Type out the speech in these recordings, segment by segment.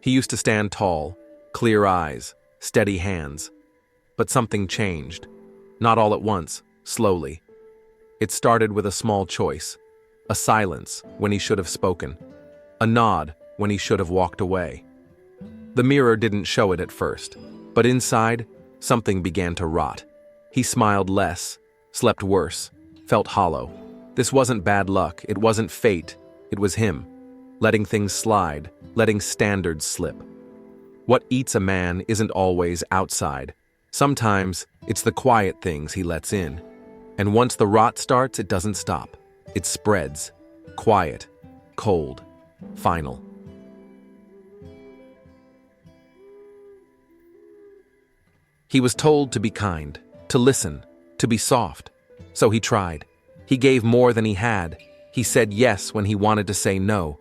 He used to stand tall, clear eyes, steady hands. But something changed. Not all at once, slowly. It started with a small choice. A silence when he should have spoken. A nod when he should have walked away. The mirror didn't show it at first, but inside, something began to rot. He smiled less, slept worse, felt hollow. This wasn't bad luck, it wasn't fate, it was him. Letting things slide, letting standards slip. What eats a man isn't always outside. Sometimes it's the quiet things he lets in. And once the rot starts, it doesn't stop. It spreads. Quiet, cold, final. He was told to be kind, to listen, to be soft. So he tried. He gave more than he had. He said yes when he wanted to say no.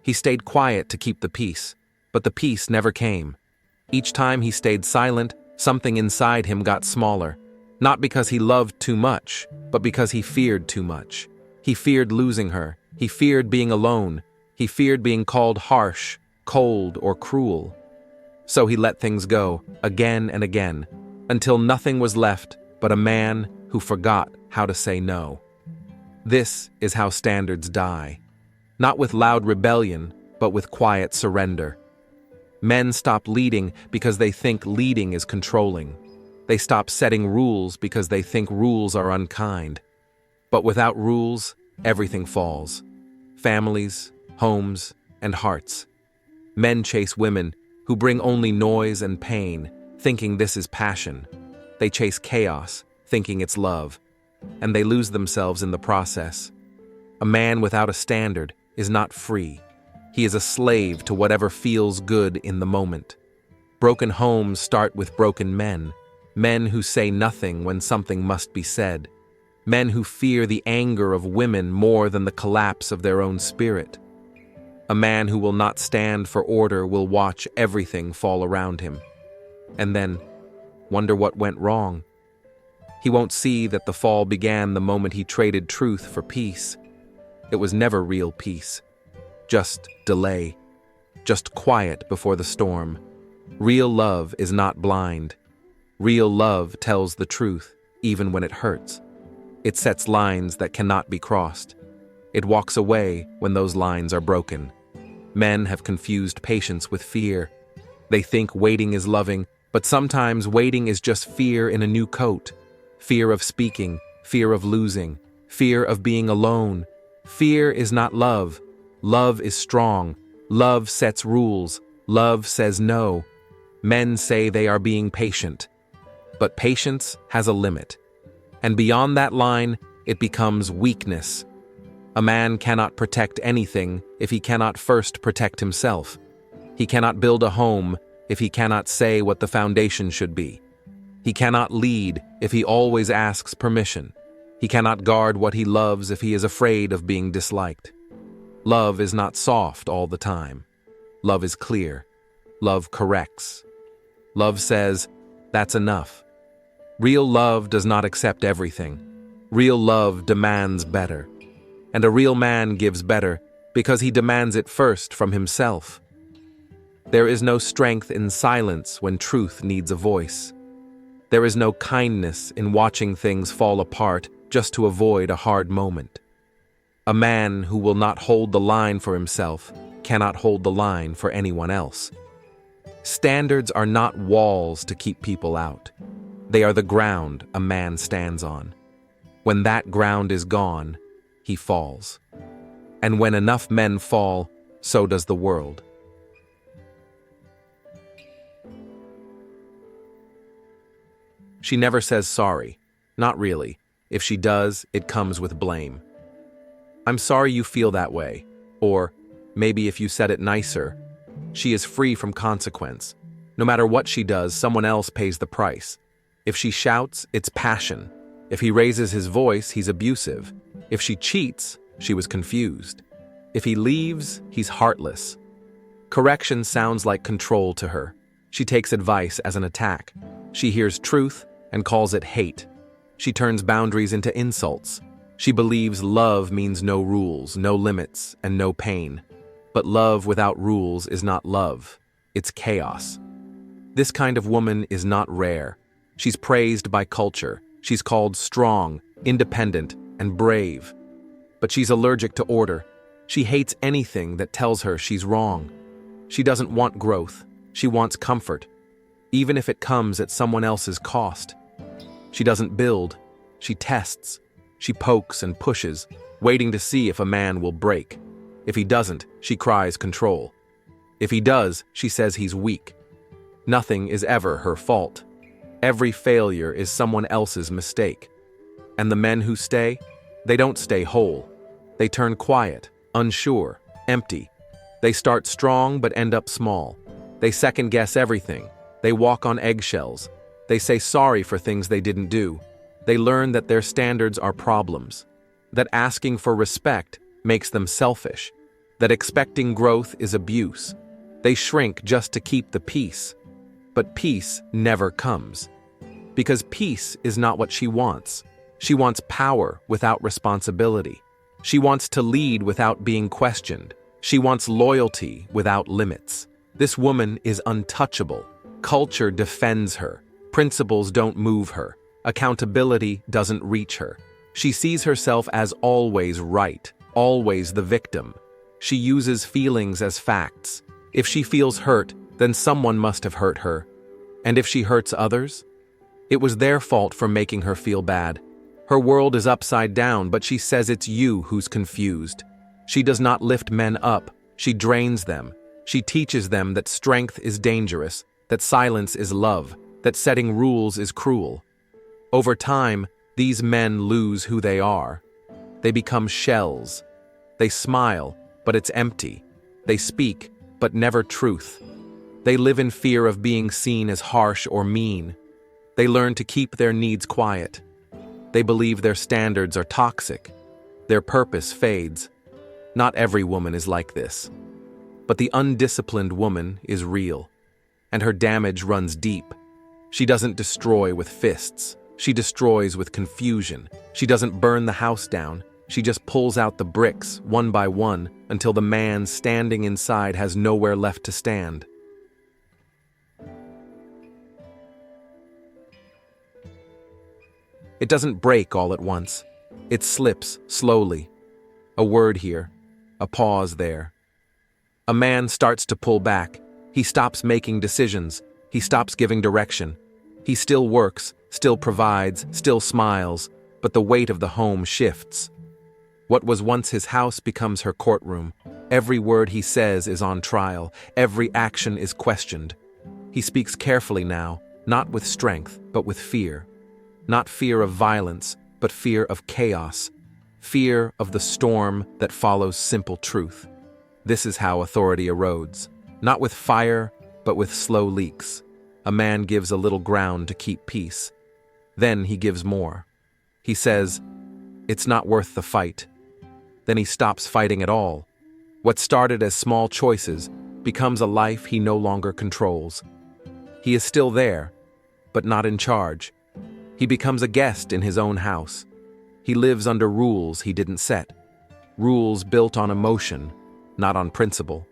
He stayed quiet to keep the peace, but the peace never came. Each time he stayed silent, something inside him got smaller. Not because he loved too much, but because he feared too much. He feared losing her. He feared being alone. He feared being called harsh, cold, or cruel. So he let things go, again and again, until nothing was left but a man who forgot how to say no. This is how standards die. Not with loud rebellion, but with quiet surrender. Men stop leading because they think leading is controlling. They stop setting rules because they think rules are unkind. But without rules, everything falls. Families, homes, and hearts. Men chase women who bring only noise and pain, thinking this is passion. They chase chaos, thinking it's love. And they lose themselves in the process. A man without a standard is not free. He is a slave to whatever feels good in the moment. Broken homes start with broken men. Men who say nothing when something must be said. Men who fear the anger of women more than the collapse of their own spirit. A man who will not stand for order will watch everything fall around him. And then wonder what went wrong. He won't see that the fall began the moment he traded truth for peace. It was never real peace. Just delay. Just quiet before the storm. Real love is not blind. Real love tells the truth, even when it hurts. It sets lines that cannot be crossed. It walks away when those lines are broken. Men have confused patience with fear. They think waiting is loving, but sometimes waiting is just fear in a new coat. Fear of speaking, fear of losing, fear of being alone. Fear is not love. Love is strong. Love sets rules. Love says no. Men say they are being patient. But patience has a limit. And beyond that line, it becomes weakness. A man cannot protect anything if he cannot first protect himself. He cannot build a home if he cannot say what the foundation should be. He cannot lead if he always asks permission. He cannot guard what he loves if he is afraid of being disliked. Love is not soft all the time. Love is clear. Love corrects. Love says, that's enough. Real love does not accept everything. Real love demands better. And a real man gives better because he demands it first from himself. There is no strength in silence when truth needs a voice. There is no kindness in watching things fall apart just to avoid a hard moment. A man who will not hold the line for himself cannot hold the line for anyone else. Standards are not walls to keep people out. They are the ground a man stands on. When that ground is gone, he falls. And when enough men fall, so does the world. She never says sorry. Not really. If she does, it comes with blame. I'm sorry you feel that way. Or, maybe if you said it nicer. She is free from consequence. No matter what she does, someone else pays the price. If she shouts, it's passion. If he raises his voice, he's abusive. If she cheats, she was confused. If he leaves, he's heartless. Correction sounds like control to her. She takes advice as an attack. She hears truth and calls it hate. She turns boundaries into insults. She believes love means no rules, no limits, and no pain. But love without rules is not love. it's chaos. This kind of woman is not rare. She's praised by culture. She's called strong, independent, and brave. But she's allergic to order. She hates anything that tells her she's wrong. She doesn't want growth. She wants comfort, even if it comes at someone else's cost. She doesn't build. She tests. She pokes and pushes, waiting to see if a man will break. If he doesn't, she cries control. If he does, she says he's weak. Nothing is ever her fault. Every failure is someone else's mistake. And the men who stay, they don't stay whole. They turn quiet, unsure, empty. They start strong but end up small. They second-guess everything. They walk on eggshells. They say sorry for things they didn't do. They learn that their standards are problems. That asking for respect makes them selfish. That expecting growth is abuse. They shrink just to keep the peace. But peace never comes. Because peace is not what she wants. She wants power without responsibility. She wants to lead without being questioned. She wants loyalty without limits. This woman is untouchable. Culture defends her. Principles don't move her. Accountability doesn't reach her. She sees herself as always right, always the victim. She uses feelings as facts. If she feels hurt, then someone must have hurt her. And if she hurts others? It was their fault for making her feel bad. Her world is upside down, but she says it's you who's confused. She does not lift men up. She drains them. She teaches them that strength is dangerous, that silence is love, that setting rules is cruel. Over time, these men lose who they are. They become shells. They smile, but it's empty. They speak, but never truth. They live in fear of being seen as harsh or mean. They learn to keep their needs quiet. They believe their standards are toxic. Their purpose fades. Not every woman is like this. But the undisciplined woman is real, and her damage runs deep. She doesn't destroy with fists. She destroys with confusion. She doesn't burn the house down. She just pulls out the bricks, one by one, until the man standing inside has nowhere left to stand. It doesn't break all at once. It slips slowly. A word here, a pause there. A man starts to pull back. He stops making decisions. He stops giving direction. He still works, still provides, still smiles, but the weight of the home shifts. What was once his house becomes her courtroom. Every word he says is on trial. Every action is questioned. He speaks carefully now, not with strength, but with fear. Not fear of violence, but fear of chaos. Fear of the storm that follows simple truth. This is how authority erodes. Not with fire, but with slow leaks. A man gives a little ground to keep peace. Then he gives more. He says, "It's not worth the fight." Then he stops fighting at all. What started as small choices becomes a life he no longer controls. He is still there, but not in charge. He becomes a guest in his own house. He lives under rules he didn't set. Rules built on emotion, not on principle.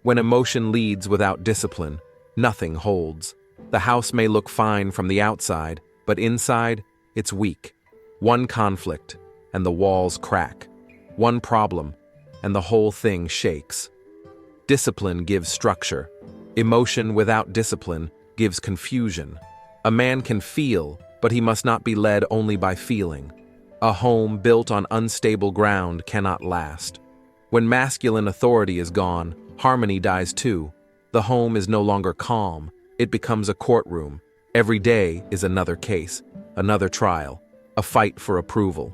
When emotion leads without discipline, nothing holds. The house may look fine from the outside, but inside, it's weak. One conflict, and the walls crack. One problem, and the whole thing shakes. Discipline gives structure. Emotion without discipline gives confusion. A man can feel, but he must not be led only by feeling. A home built on unstable ground cannot last. When masculine authority is gone, harmony dies too. The home is no longer calm. It becomes a courtroom. Every day is another case, another trial, a fight for approval.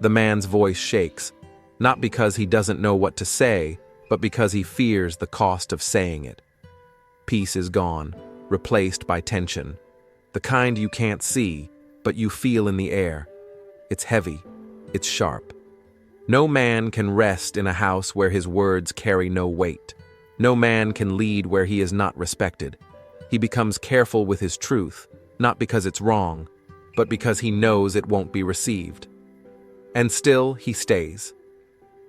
The man's voice shakes, not because he doesn't know what to say, but because he fears the cost of saying it. Peace is gone, replaced by tension. The kind you can't see, but you feel in the air. It's heavy. It's sharp. No man can rest in a house where his words carry no weight. No man can lead where he is not respected. He becomes careful with his truth, not because it's wrong, but because he knows it won't be received. And still he stays.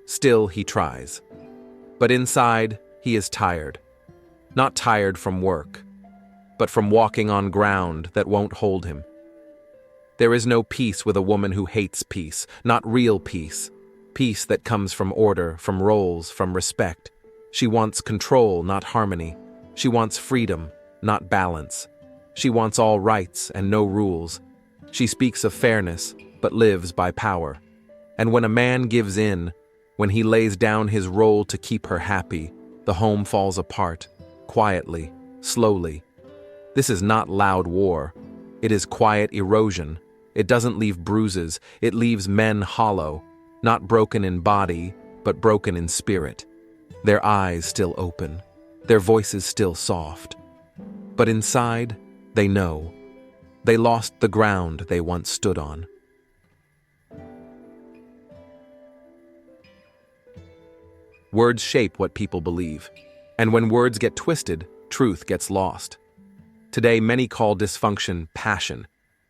Still he tries. But inside, he is tired. not tired from work, but from walking on ground that won't hold him. There is no peace with a woman who hates peace, not real peace. Peace that comes from order, from roles, from respect. She wants control, not harmony. She wants freedom, not balance. She wants all rights and no rules. She speaks of fairness, but lives by power. And when a man gives in, when he lays down his role to keep her happy, the home falls apart, quietly, slowly. This is not loud war. It is quiet erosion. It doesn't leave bruises. It leaves men hollow, not broken in body, but broken in spirit. Their eyes still open, their voices still soft. But inside, they know. They lost the ground they once stood on. Words shape what people believe, and when words get twisted, truth gets lost. Today, many call dysfunction passion.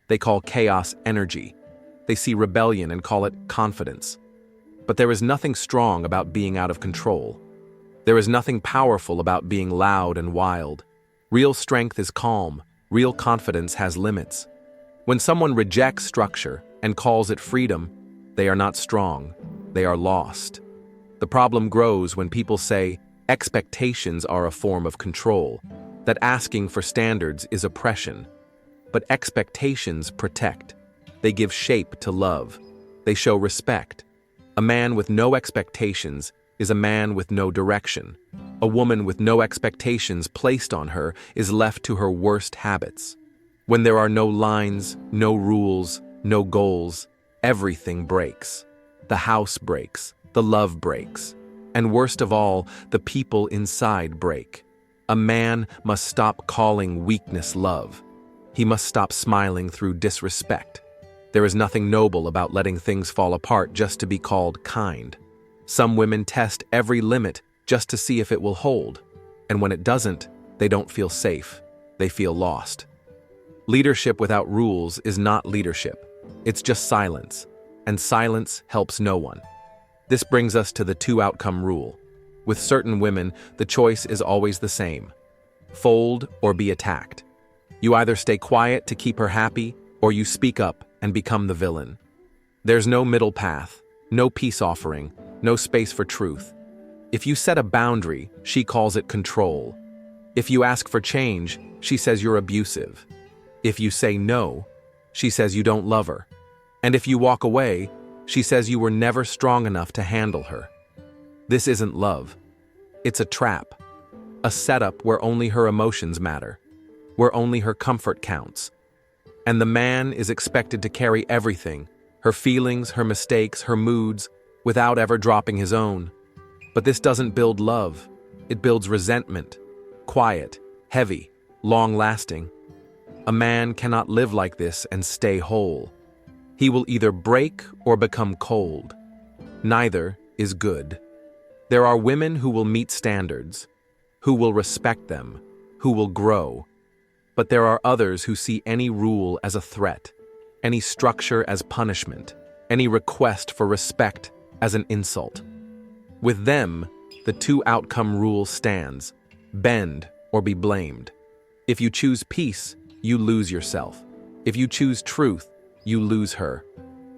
They call chaos energy. They see rebellion and call it confidence. But there is nothing strong about being out of control. There is nothing powerful about being loud and wild. Real strength is calm. Real confidence has limits. When someone rejects structure and calls it freedom, they are not strong. They are lost. The problem grows when people say expectations are a form of control, that asking for standards is oppression. But expectations protect. They give shape to love. They show respect. A man with no expectations is a man with no direction. A woman with no expectations placed on her is left to her worst habits. When there are no lines, no rules, no goals, everything breaks. The house breaks. The love breaks. And worst of all, the people inside break. A man must stop calling weakness love. He must stop smiling through disrespect. There is nothing noble about letting things fall apart just to be called kind. Some women test every limit just to see if it will hold. And when it doesn't, they don't feel safe. They feel lost. Leadership without rules is not leadership. It's just silence. And silence helps no one. This brings us to the two-outcome rule. With certain women, the choice is always the same. Fold or be attacked. You either stay quiet to keep her happy, or you speak up and become the villain. There's no middle path, no peace offering, no space for truth. If you set a boundary, she calls it control. If you ask for change, she says you're abusive. If you say no, she says you don't love her. And if you walk away, she says you were never strong enough to handle her. This isn't love. It's a trap. A setup where only her emotions matter, where only her comfort counts. And the man is expected to carry everything, her feelings, her mistakes, her moods, without ever dropping his own. But this doesn't build love. It builds resentment, quiet, heavy, long-lasting. A man cannot live like this and stay whole. He will either break or become cold. Neither is good. There are women who will meet standards, who will respect them, who will grow. But there are others who see any rule as a threat, any structure as punishment, any request for respect as an insult. With them, the two-outcome rule stands: bend or be blamed. If you choose peace, you lose yourself. If you choose truth, you lose her.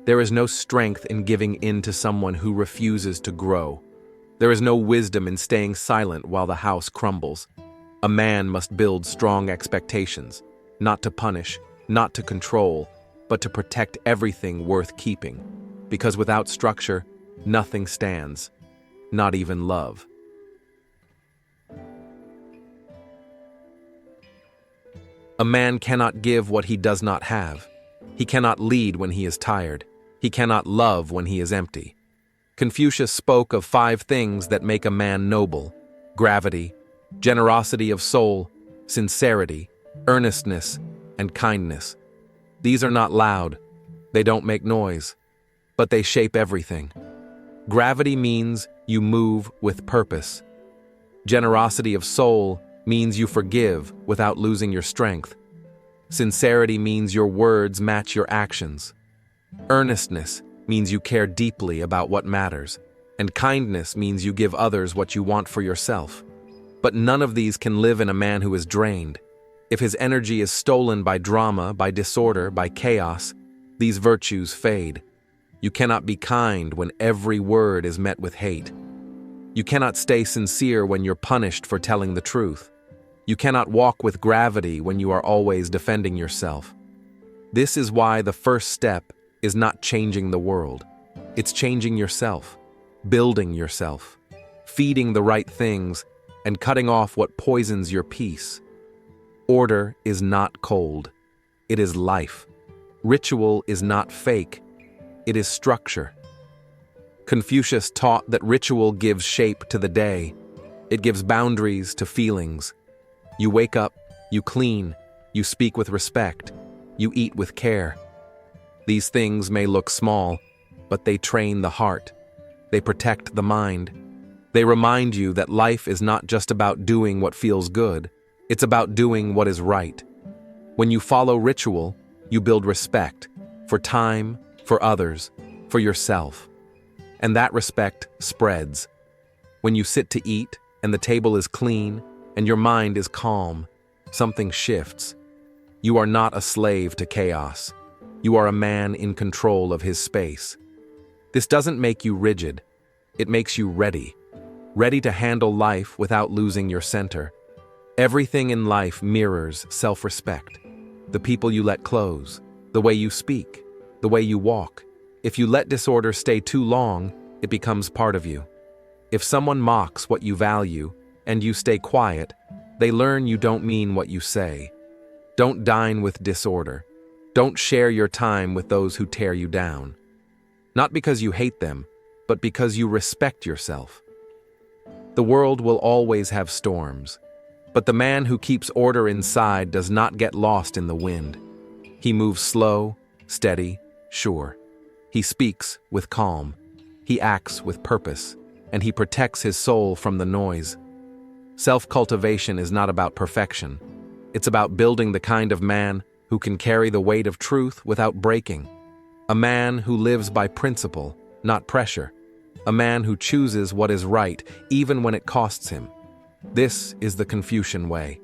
There is no strength in giving in to someone who refuses to grow. There is no wisdom in staying silent while the house crumbles. A man must build strong expectations, not to punish, not to control, but to protect everything worth keeping. Because without structure, nothing stands, not even love. A man cannot give what he does not have. He cannot lead when he is tired. He cannot love when he is empty. Confucius spoke of 5 things that make a man noble: gravity, generosity of soul, sincerity, earnestness, and kindness. These are not loud. They don't make noise, but they shape everything. Gravity means you move with purpose. Generosity of soul means you forgive without losing your strength. Sincerity means your words match your actions. Earnestness means you care deeply about what matters. And kindness means you give others what you want for yourself. But none of these can live in a man who is drained. If his energy is stolen by drama, by disorder, by chaos, these virtues fade. You cannot be kind when every word is met with hate. You cannot stay sincere when you're punished for telling the truth. You cannot walk with gravity when you are always defending yourself. This is why the first step is not changing the world. It's changing yourself, building yourself, feeding the right things, and cutting off what poisons your peace. Order is not cold. It is life. Ritual is not fake. It is structure. Confucius taught that ritual gives shape to the day. It gives boundaries to feelings. You wake up, you clean, you speak with respect, you eat with care. These things may look small, but they train the heart. They protect the mind. They remind you that life is not just about doing what feels good. It's about doing what is right. When you follow ritual, you build respect for time, for others, for yourself. And that respect spreads. When you sit to eat and the table is clean and your mind is calm, something shifts. You are not a slave to chaos. You are a man in control of his space. This doesn't make you rigid. It makes you ready. Ready to handle life without losing your center. Everything in life mirrors self-respect. The people you let close, the way you speak, the way you walk. If you let disorder stay too long, it becomes part of you. If someone mocks what you value and you stay quiet, they learn you don't mean what you say. Don't dine with disorder. Don't share your time with those who tear you down. Not because you hate them, but because you respect yourself. The world will always have storms, but the man who keeps order inside does not get lost in the wind. He moves slow, steady, sure. He speaks with calm. He acts with purpose, and he protects his soul from the noise. Self-cultivation is not about perfection. It's about building the kind of man who can carry the weight of truth without breaking. A man who lives by principle, not pressure. A man who chooses what is right, even when it costs him. This is the Confucian way,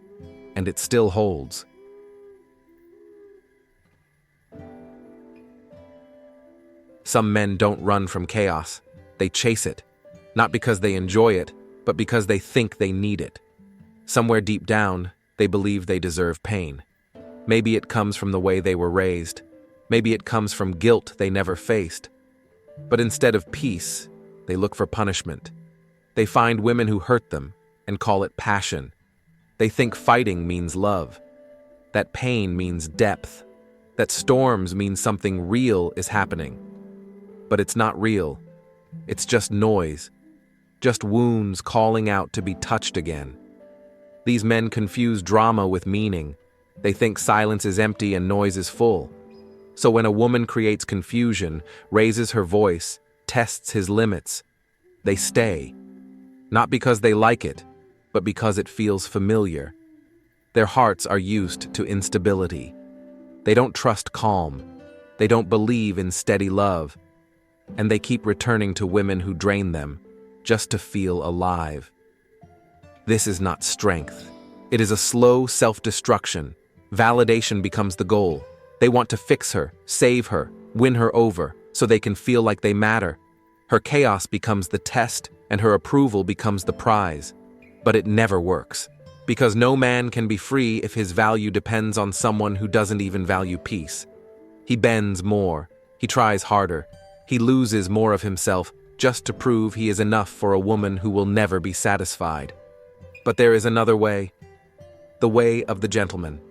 and it still holds. Some men don't run from chaos. They chase it, not because they enjoy it, but because they think they need it. Somewhere deep down, they believe they deserve pain. Maybe it comes from the way they were raised. Maybe it comes from guilt they never faced. But instead of peace, they look for punishment. They find women who hurt them and call it passion. They think fighting means love, that pain means depth, that storms mean something real is happening. But it's not real. It's just noise, just wounds calling out to be touched again. These men confuse drama with meaning. They think silence is empty and noise is full. So when a woman creates confusion, raises her voice, tests his limits, they stay. Not because they like it, but because it feels familiar. Their hearts are used to instability. They don't trust calm. They don't believe in steady love. And they keep returning to women who drain them, just to feel alive. This is not strength. It is a slow self-destruction. Validation becomes the goal. They want to fix her, save her, win her over, so they can feel like they matter. Her chaos becomes the test, and her approval becomes the prize. But it never works, because no man can be free if his value depends on someone who doesn't even value peace. He bends more. He tries harder. He loses more of himself just to prove he is enough for a woman who will never be satisfied. But there is another way. The way of the gentleman.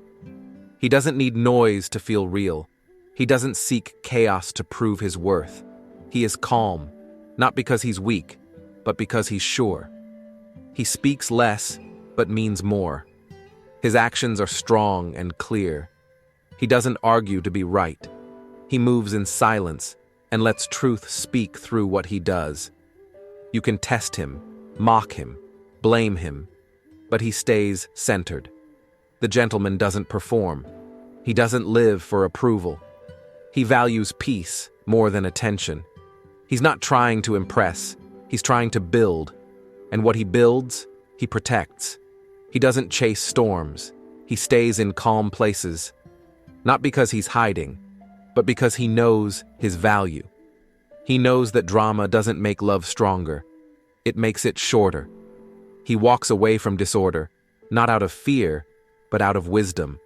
He doesn't need noise to feel real. He doesn't seek chaos to prove his worth. He is calm, not because he's weak, but because he's sure. He speaks less, but means more. His actions are strong and clear. He doesn't argue to be right. He moves in silence and lets truth speak through what he does. You can test him, mock him, blame him, but he stays centered. The gentleman doesn't perform. He doesn't live for approval. He values peace more than attention. He's not trying to impress. He's trying to build. And what he builds He protects. He doesn't chase storms. He stays in calm places. Not because he's hiding, but because he knows his value. He knows that drama doesn't make love stronger. It makes it shorter. He walks away from disorder, not out of fear, but out of wisdom.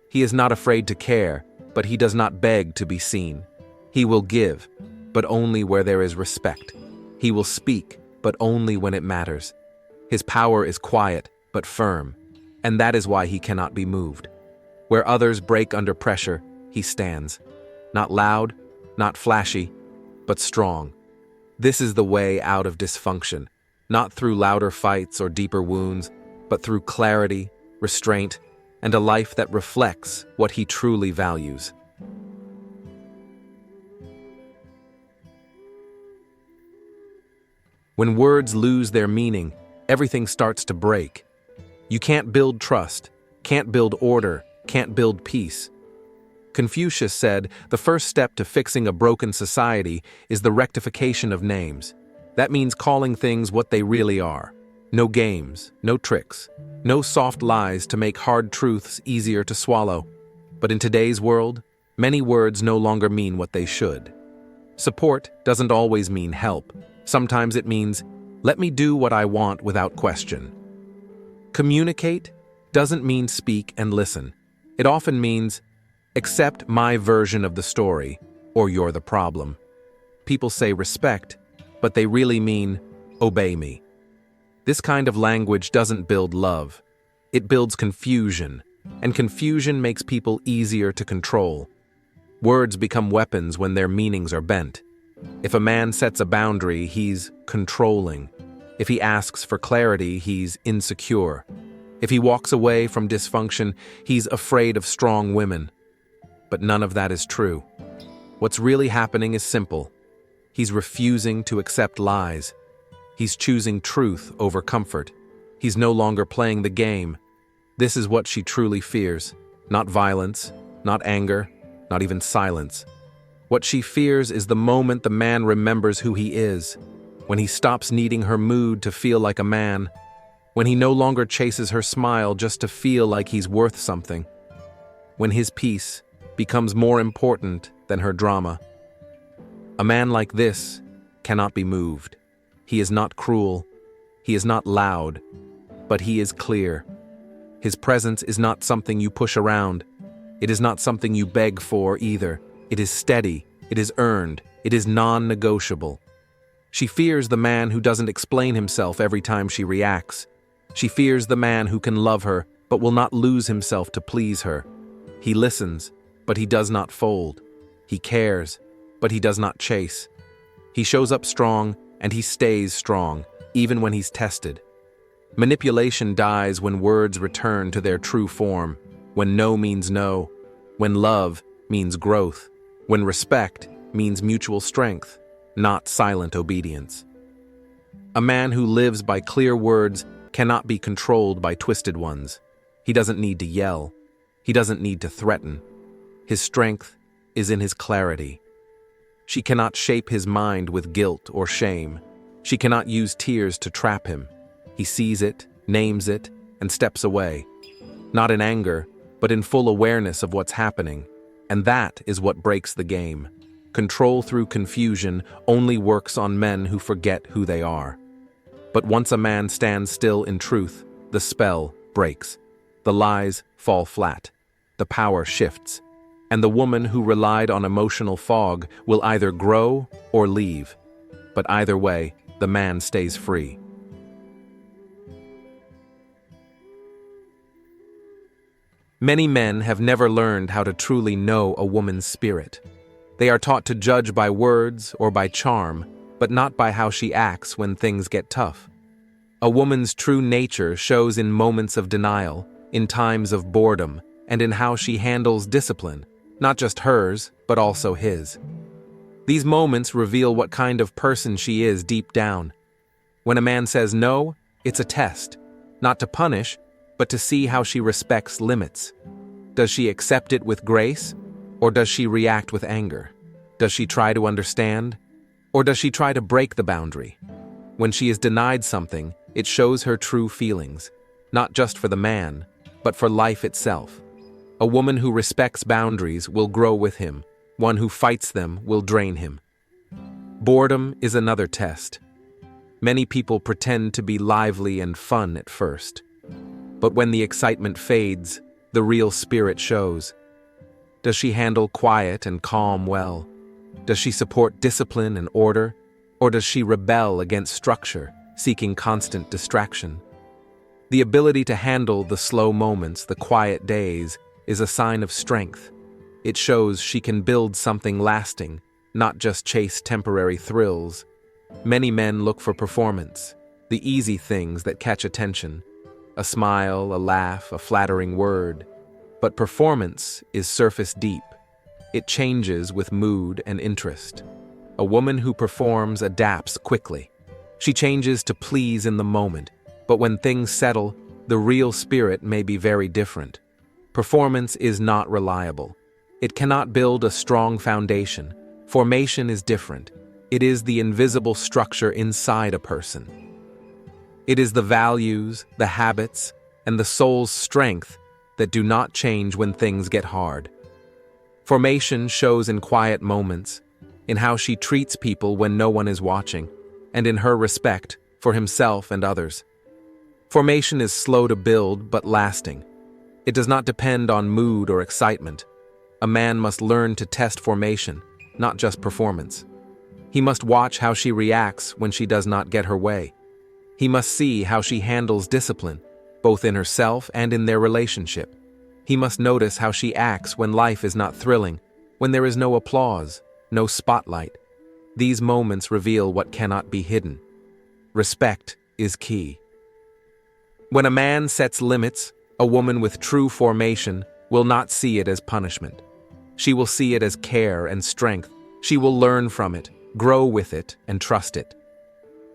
He is not afraid to care, but he does not beg to be seen. He will give, but only where there is respect. He will speak, but only when it matters. His power is quiet, but firm, and that is why he cannot be moved. Where others break under pressure, he stands. Not loud, not flashy, but strong. This is the way out of dysfunction, not through louder fights or deeper wounds, but through clarity, restraint, and a life that reflects what he truly values. When words lose their meaning, everything starts to break. You can't build trust, can't build order, can't build peace. Confucius said, the first step to fixing a broken society is the rectification of names. That means calling things what they really are. No games, no tricks, no soft lies to make hard truths easier to swallow. But in today's world, many words no longer mean what they should. Support doesn't always mean help. Sometimes it means, let me do what I want without question. Communicate doesn't mean speak and listen. It often means, accept my version of the story, or you're the problem. People say respect, but they really mean, obey me. This kind of language doesn't build love. It builds confusion, and confusion makes people easier to control. Words become weapons when their meanings are bent. If a man sets a boundary, he's controlling. If he asks for clarity, he's insecure. If he walks away from dysfunction, he's afraid of strong women. But none of that is true. What's really happening is simple. He's refusing to accept lies. He's choosing truth over comfort. He's no longer playing the game. This is what she truly fears. Not violence, not anger, not even silence. What she fears is the moment the man remembers who he is, when he stops needing her mood to feel like a man, when he no longer chases her smile just to feel like he's worth something, when his peace becomes more important than her drama. A man like this cannot be moved. He is not cruel. He is not loud, but he is clear. His presence is not something you push around. It is not something you beg for either. It is steady, it is earned, it is non-negotiable. She fears the man who doesn't explain himself every time she reacts. She fears the man who can love her but will not lose himself to please her. He listens, but he does not fold. He cares, but he does not chase. He shows up strong and he stays strong, even when he's tested. Manipulation dies when words return to their true form, when no means no, when love means growth, when respect means mutual strength, not silent obedience. A man who lives by clear words cannot be controlled by twisted ones. He doesn't need to yell. He doesn't need to threaten. His strength is in his clarity. She cannot shape his mind with guilt or shame. She cannot use tears to trap him. He sees it, names it, and steps away. Not in anger, but in full awareness of what's happening. And that is what breaks the game. Control through confusion only works on men who forget who they are. But once a man stands still in truth, the spell breaks. The lies fall flat. The power shifts. And the woman who relied on emotional fog will either grow or leave. But either way, the man stays free. Many men have never learned how to truly know a woman's spirit. They are taught to judge by words or by charm, but not by how she acts when things get tough. A woman's true nature shows in moments of denial, in times of boredom, and in how she handles discipline, not just hers, but also his. These moments reveal what kind of person she is deep down. When a man says no, it's a test, not to punish, but to see how she respects limits. Does she accept it with grace, or does she react with anger? Does she try to understand, or does she try to break the boundary? When she is denied something, It shows her true feelings, not just for the man, but for life itself. A woman who respects boundaries will grow with him. One who fights them will drain him. Boredom is another test. Many people pretend to be lively and fun at first. But when the excitement fades, the real spirit shows. Does she handle quiet and calm well? Does she support discipline and order? Or does she rebel against structure, seeking constant distraction? The ability to handle the slow moments, the quiet days, is a sign of strength. It shows she can build something lasting, not just chase temporary thrills. Many men look for performance, the easy things that catch attention. A smile, a laugh, a flattering word. But performance is surface deep. It changes with mood and interest. A woman who performs adapts quickly. She changes to please in the moment, but when things settle, the real spirit may be very different. Performance is not reliable. It cannot build a strong foundation. Formation is different. It is the invisible structure inside a person. It is the values, the habits, and the soul's strength that do not change when things get hard. Formation shows in quiet moments, in how she treats people when no one is watching, and in her respect for himself and others. Formation is slow to build but lasting. It does not depend on mood or excitement. A man must learn to test formation, not just performance. He must watch how she reacts when she does not get her way. He must see how she handles discipline, both in herself and in their relationship. He must notice how she acts when life is not thrilling, when there is no applause, no spotlight. These moments reveal what cannot be hidden. Respect is key. When a man sets limits, a woman with true formation will not see it as punishment. She will see it as care and strength. She will learn from it, grow with it, and trust it.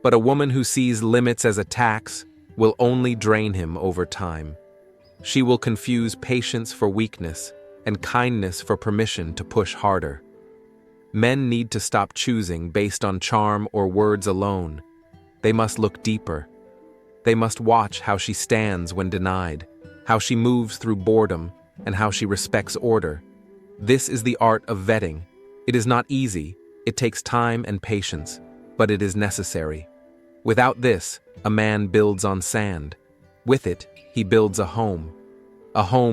But a woman who sees limits as attacks will only drain him over time. She will confuse patience for weakness and kindness for permission to push harder. Men need to stop choosing based on charm or words alone. They must look deeper. They must watch how she stands when denied, how she moves through boredom, and how she respects order. This is the art of vetting. It is not easy, it takes time and patience, but it is necessary. Without this, a man builds on sand. With it, he builds a home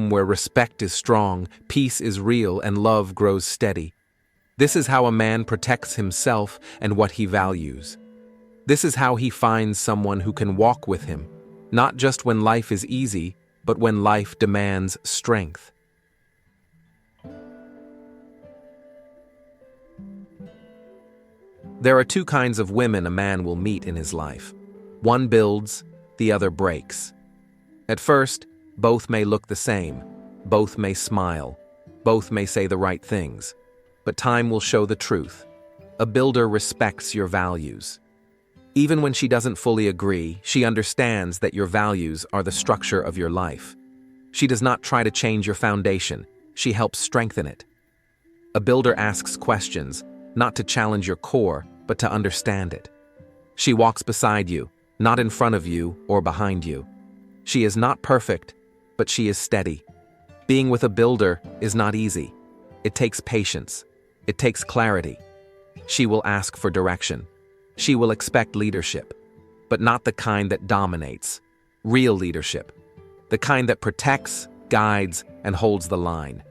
where respect is strong, peace is real, and love grows steady. This is how a man protects himself and what he values. This is how he finds someone who can walk with him, not just when life is easy, but when life demands strength. There are two kinds of women a man will meet in his life. One builds, the other breaks. At first, both may look the same, both may smile, both may say the right things, but time will show the truth. A builder respects your values. Even when she doesn't fully agree, she understands that your values are the structure of your life. She does not try to change your foundation, she helps strengthen it. A builder asks questions, not to challenge your core, but to understand it. She walks beside you, not in front of you or behind you. She is not perfect, but she is steady. Being with a builder is not easy. It takes patience. It takes clarity. She will ask for direction. She will expect leadership, but not the kind that dominates. Real leadership. The kind that protects, guides, and holds the line.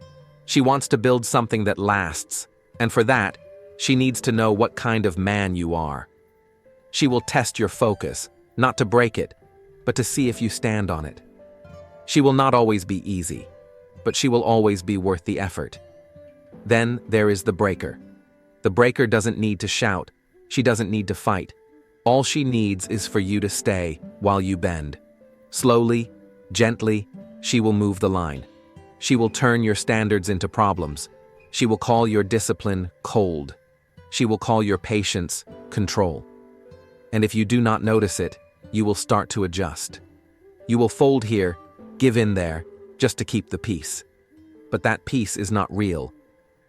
She wants to build something that lasts, and for that, she needs to know what kind of man you are. She will test your focus, not to break it, but to see if you stand on it. She will not always be easy, but she will always be worth the effort. Then there is the breaker. The breaker doesn't need to shout. She doesn't need to fight. All she needs is for you to stay while you bend. Slowly, gently, she will move the line. She will turn your standards into problems. She will call your discipline cold. She will call your patience control. And if you do not notice it, you will start to adjust. You will fold here, give in there, just to keep the peace. But that peace is not real.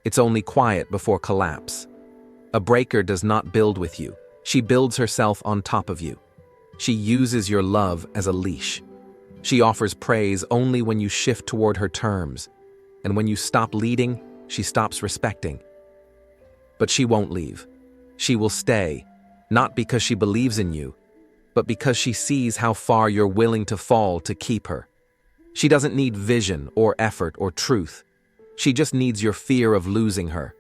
It's only quiet before collapse. A breaker does not build with you. She builds herself on top of you. She uses your love as a leash. She offers praise only when you shift toward her terms, and when you stop leading, she stops respecting. But she won't leave. She will stay, not because she believes in you, but because she sees how far you're willing to fall to keep her. She doesn't need vision or effort or truth. She just needs your fear of losing her.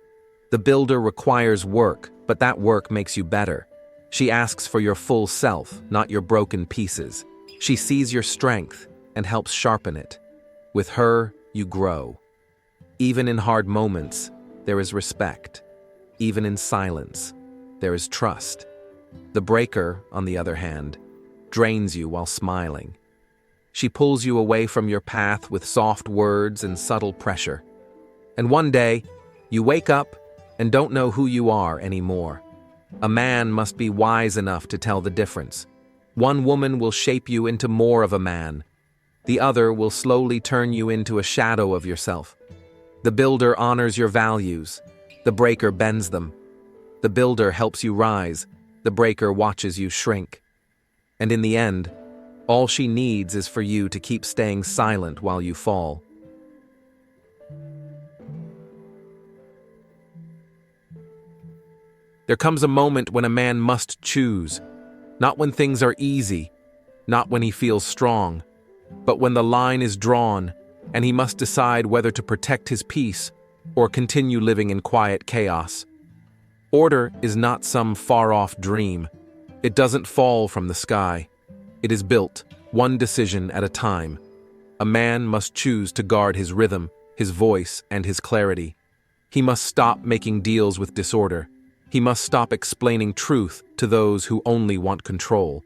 The builder requires work, but that work makes you better. She asks for your full self, not your broken pieces. She sees your strength and helps sharpen it. With her, you grow. Even in hard moments, there is respect. Even in silence, there is trust. The breaker, on the other hand, drains you while smiling. She pulls you away from your path with soft words and subtle pressure. And one day, you wake up and don't know who you are anymore. A man must be wise enough to tell the difference. One woman will shape you into more of a man. The other will slowly turn you into a shadow of yourself. The builder honors your values. The breaker bends them. The builder helps you rise. The breaker watches you shrink. And in the end, all she needs is for you to keep staying silent while you fall. There comes a moment when a man must choose, not when things are easy, not when he feels strong, but when the line is drawn and he must decide whether to protect his peace or continue living in quiet chaos. Order is not some far-off dream. It doesn't fall from the sky. It is built, one decision at a time. A man must choose to guard his rhythm, his voice, and his clarity. He must stop making deals with disorder. He must stop explaining truth to those who only want control.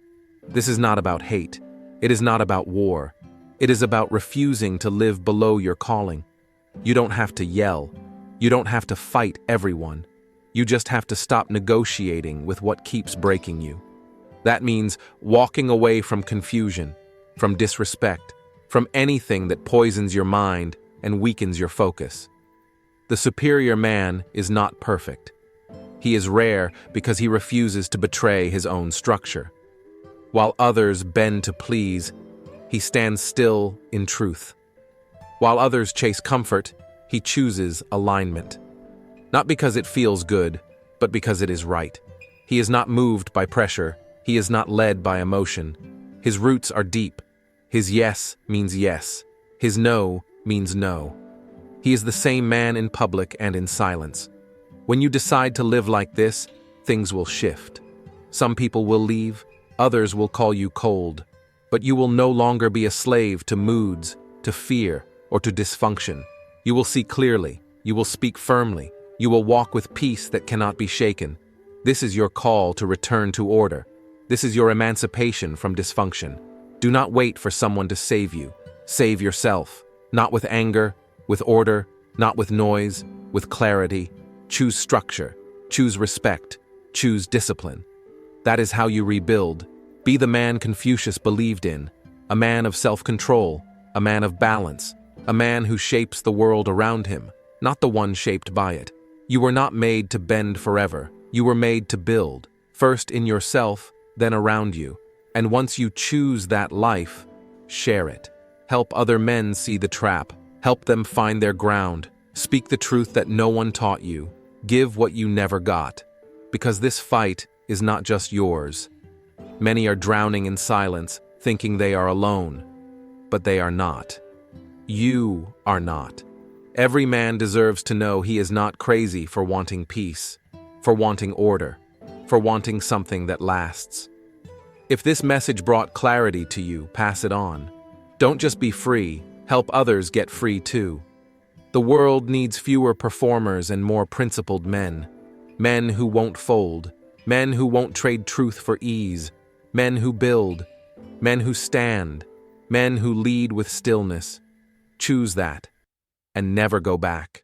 This is not about hate. It is not about war. It is about refusing to live below your calling. You don't have to yell. You don't have to fight everyone. You just have to stop negotiating with what keeps breaking you. That means walking away from confusion, from disrespect, from anything that poisons your mind and weakens your focus. The superior man is not perfect. He is rare because he refuses to betray his own structure. While others bend to please, he stands still in truth. While others chase comfort, he chooses alignment. Not because it feels good, but because it is right. He is not moved by pressure. He is not led by emotion. His roots are deep. His yes means yes. His no means no. He is the same man in public and in silence. When you decide to live like this, things will shift. Some people will leave, others will call you cold, but you will no longer be a slave to moods, to fear, or to dysfunction. You will see clearly, you will speak firmly, you will walk with peace that cannot be shaken. This is your call to return to order. This is your emancipation from dysfunction. Do not wait for someone to save you. Save yourself, not with anger, with order, not with noise, with clarity. Choose structure, choose respect, choose discipline. That is how you rebuild. Be the man Confucius believed in, a man of self-control, a man of balance, a man who shapes the world around him, not the one shaped by it. You were not made to bend forever. You were made to build, first in yourself, then around you. And once you choose that life, share it. Help other men see the trap. Help them find their ground. Speak the truth that no one taught you. Give what you never got. Because this fight is not just yours. Many are drowning in silence, thinking they are alone. But they are not. You are not. Every man deserves to know he is not crazy for wanting peace, for wanting order, for wanting something that lasts. If this message brought clarity to you, pass it on. Don't just be free, help others get free too. The world needs fewer performers and more principled men. Men who won't fold, men who won't trade truth for ease, men who build, men who stand, men who lead with stillness. Choose that, and never go back.